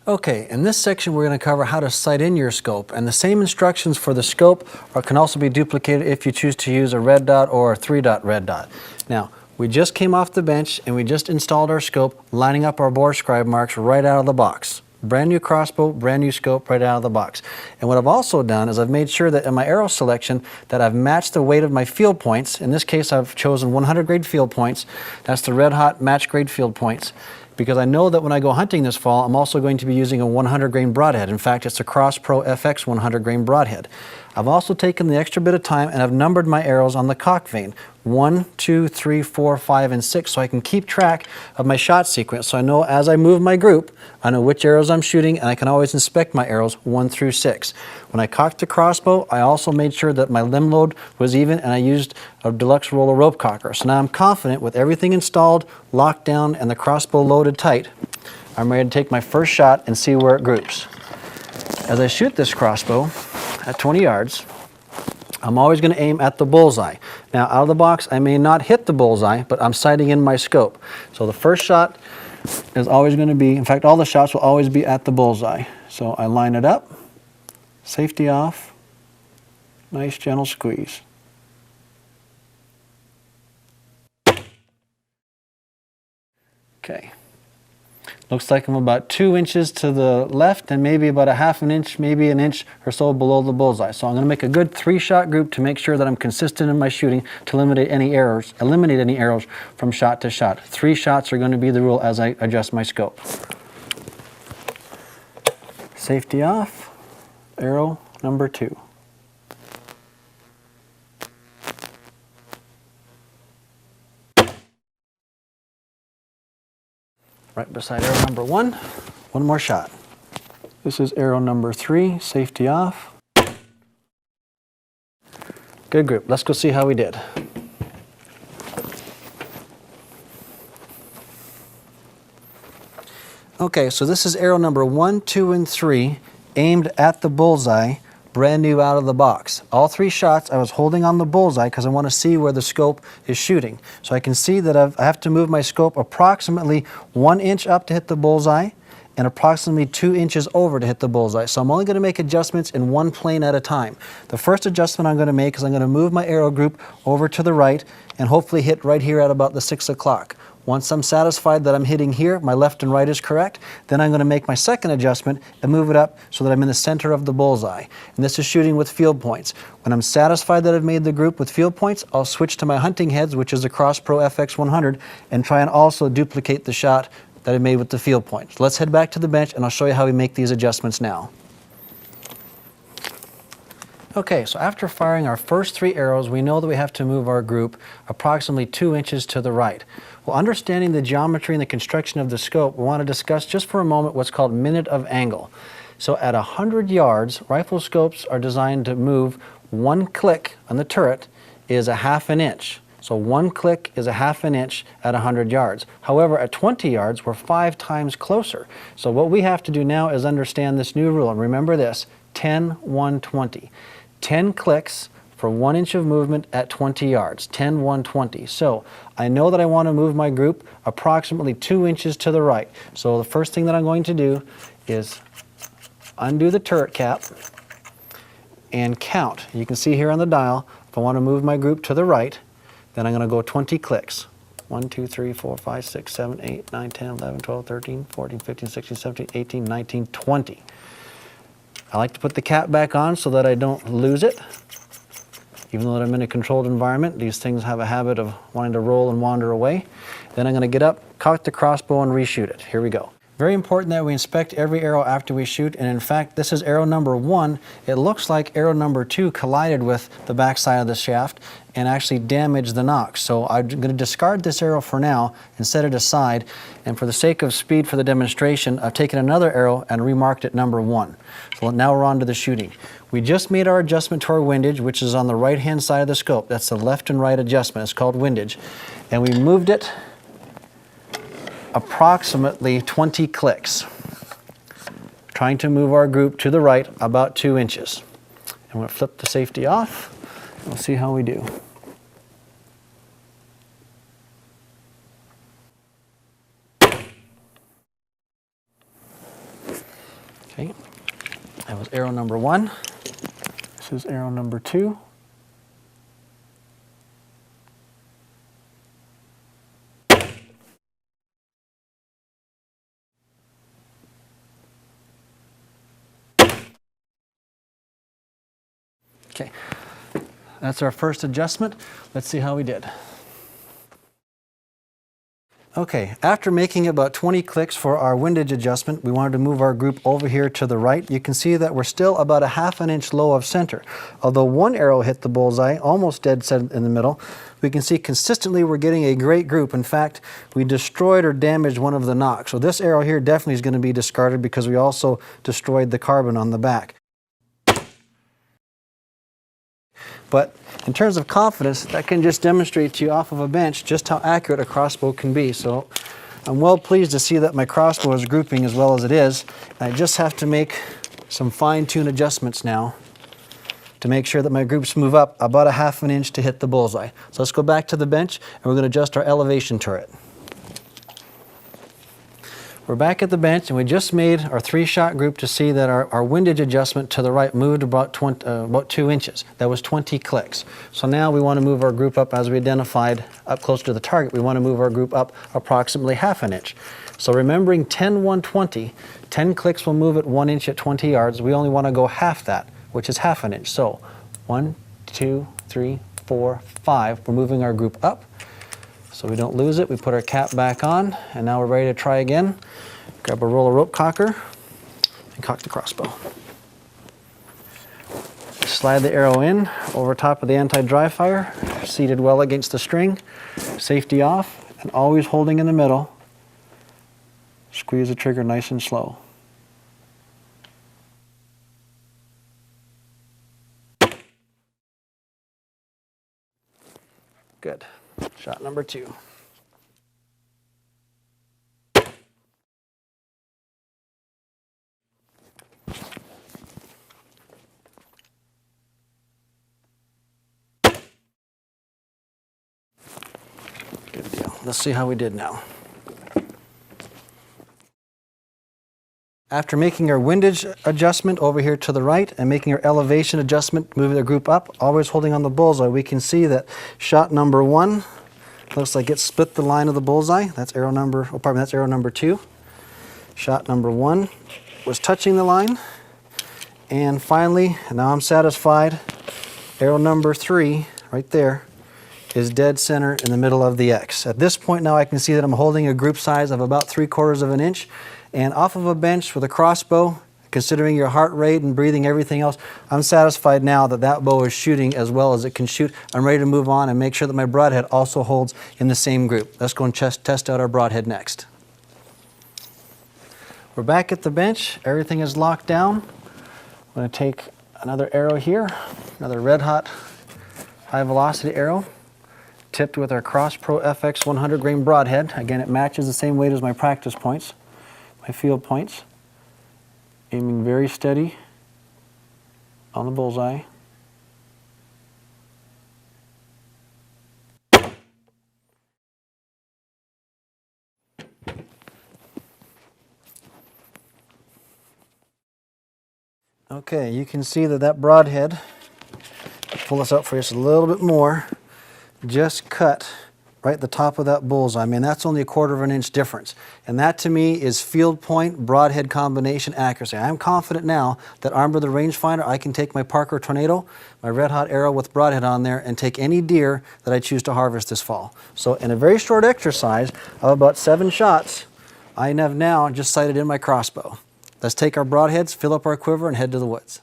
Okay, in this section we're going to cover how to sight in your scope, and the same instructions for the scope can also be duplicated if you choose to use a red dot or a 3-dot red dot. Now, we just came off the bench and we just installed our scope, lining up our bore scribe marks right out of the box. Brand new crossbow, brand new scope right out of the box. And what I've also done is I've made sure that in my arrow selection that I've matched the weight of my field points. In this case I've chosen 100 grade field points. That's the red hot match grade field points, because I know that when I go hunting this fall, I'm also going to be using a 100 grain broadhead. In fact, it's a Cross Pro FX 100 grain broadhead. I've also taken the extra bit of time and I've numbered my arrows on the cock vane. 1, 2, 3, 4, 5, and 6, so I can keep track of my shot sequence. So I know as I move my group, I know which arrows I'm shooting, and I can always inspect my arrows 1 through 6. When I cocked the crossbow, I also made sure that my limb load was even, and I used a deluxe roller rope cocker. So now I'm confident with everything installed, locked down, and the crossbow loaded tight. I'm ready to take my first shot and see where it groups. As I shoot this crossbow at 20 yards, I'm always going to aim at the bullseye. Now, out of the box, I may not hit the bullseye, but I'm sighting in my scope. So the first shot is always going to be, in fact, all the shots will always be at the bullseye. So I line it up, safety off, nice gentle squeeze. Okay. Looks like I'm about 2 inches to the left and maybe about a half an inch, maybe an inch or so below the bullseye. So I'm going to make a good 3-shot group to make sure that I'm consistent in my shooting to eliminate any errors from shot to shot. 3 shots are going to be the rule as I adjust my scope. Safety off, arrow number 2. Right beside arrow number 1, one more shot. This is arrow number 3, safety off. Good group. Let's go see how we did. Okay, so this is arrow number 1, 2, and 3, aimed at the bullseye, brand new out of the box. All 3 shots I was holding on the bullseye because I want to see where the scope is shooting. So I can see that I have to move my scope approximately 1 inch up to hit the bullseye and approximately 2 inches over to hit the bullseye. So I'm only going to make adjustments in one plane at a time. The first adjustment I'm going to make is I'm going to move my arrow group over to the right and hopefully hit right here at about the 6 o'clock. Once I'm satisfied that I'm hitting here, my left and right is correct, then I'm going to make my second adjustment and move it up so that I'm in the center of the bullseye. And this is shooting with field points. When I'm satisfied that I've made the group with field points, I'll switch to my hunting heads, which is the Cross Pro FX 100, and try and also duplicate the shot that I made with the field points. Let's head back to the bench and I'll show you how we make these adjustments now. Okay, so after firing our first 3 arrows, we know that we have to move our group approximately 2 inches to the right. Well, understanding the geometry and the construction of the scope, we want to discuss just for a moment what's called minute of angle. So at 100 yards, rifle scopes are designed to move 1 click on the turret is a half an inch. So 1 click is a half an inch at 100 yards. However, at 20 yards, we're 5 times closer. So what we have to do now is understand this new rule. And remember this, 10, 1, 20. 10 clicks for 1 inch of movement at 20 yards, 10, 1, 20. So I know that I want to move my group approximately 2 inches to the right. So the first thing that I'm going to do is undo the turret cap and count. You can see here on the dial, if I want to move my group to the right, then I'm going to go 20 clicks. 1, 2, 3, 4, 5, 6, 7, 8, 9, 10, 11, 12, 13, 14, 15, 16, 17, 18, 19, 20. I like to put the cap back on so that I don't lose it. Even though I'm in a controlled environment, these things have a habit of wanting to roll and wander away. Then I'm going to get up, cock the crossbow, and reshoot it. Here we go. Very important that we inspect every arrow after we shoot, and in fact, this is arrow number 1. It looks like arrow number 2 collided with the back side of the shaft and actually damaged the nock. So I'm going to discard this arrow for now and set it aside, and for the sake of speed for the demonstration, I've taken another arrow and remarked it number 1. So now we're on to the shooting. We just made our adjustment to our windage, which is on the right-hand side of the scope. That's the left and right adjustment. It's called windage. And we moved it approximately 20 clicks, trying to move our group to the right about 2 inches. And we'll flip the safety off, and we'll see how we do. Okay, that was arrow number 1. This is arrow number 2. Okay, that's our first adjustment. Let's see how we did. Okay, after making about 20 clicks for our windage adjustment, we wanted to move our group over here to the right. You can see that we're still about a ½ an inch low of center. Although one arrow hit the bullseye, almost dead center in the middle, we can see consistently we're getting a great group. In fact, we destroyed or damaged one of the nocks. So this arrow here definitely is going to be discarded because we also destroyed the carbon on the back. But in terms of confidence, that can just demonstrate to you off of a bench just how accurate a crossbow can be. So I'm well pleased to see that my crossbow is grouping as well as it is. I just have to make some fine-tune adjustments now to make sure that my groups move up about a ½ an inch to hit the bullseye. So let's go back to the bench and we're going to adjust our elevation turret. We're back at the bench and we just made our 3-shot group to see that our windage adjustment to the right moved about 2 inches. That was 20 clicks. So now we want to move our group up as we identified up close to the target. We want to move our group up approximately ½ an inch. So remembering 10-1-20, 10 clicks will move it 1 inch at 20 yards. We only want to go half that, which is ½ an inch. So 1, 2, 3, 4, 5. We're moving our group up. So we don't lose it, we put our cap back on, and now we're ready to try again. Grab a roll of rope cocker and cock the crossbow. Slide the arrow in over top of the anti-dry fire, seated well against the string, safety off, and always holding in the middle. Squeeze the trigger nice and slow. Good. Shot number 2. Good deal. Let's see how we did now. After making our windage adjustment over here to the right and making our elevation adjustment, moving the group up, always holding on the bullseye, we can see that shot number 1 looks like it split the line of the bullseye. That's arrow number, that's arrow number 2. Shot number 1 was touching the line. And finally, now I'm satisfied, arrow number 3, right there, is dead center in the middle of the X. At this point now I can see that I'm holding a group size of about 3/4 of an inch. And off of a bench with a crossbow, considering your heart rate and breathing, everything else, I'm satisfied now that that bow is shooting as well as it can shoot. I'm ready to move on and make sure that my broadhead also holds in the same group. Let's go and test out our broadhead next. We're back at the bench. Everything is locked down. I'm going to take another arrow here, another red hot high velocity arrow, tipped with our Cross Pro FX 100 grain broadhead. Again, it matches the same weight as my practice points, my field points. Aiming very steady on the bullseye. Okay, you can see that broadhead, pull this up for just a little bit more, just cut right at the top of that bullseye. I mean, that's only a 1/4 of an inch difference. And that to me is field point, broadhead combination accuracy. I'm confident now that armed with a rangefinder, I can take my Parker Tornado, my red hot arrow with broadhead on there, and take any deer that I choose to harvest this fall. So in a very short exercise of about 7 shots, I have now just sighted in my crossbow. Let's take our broadheads, fill up our quiver, and head to the woods.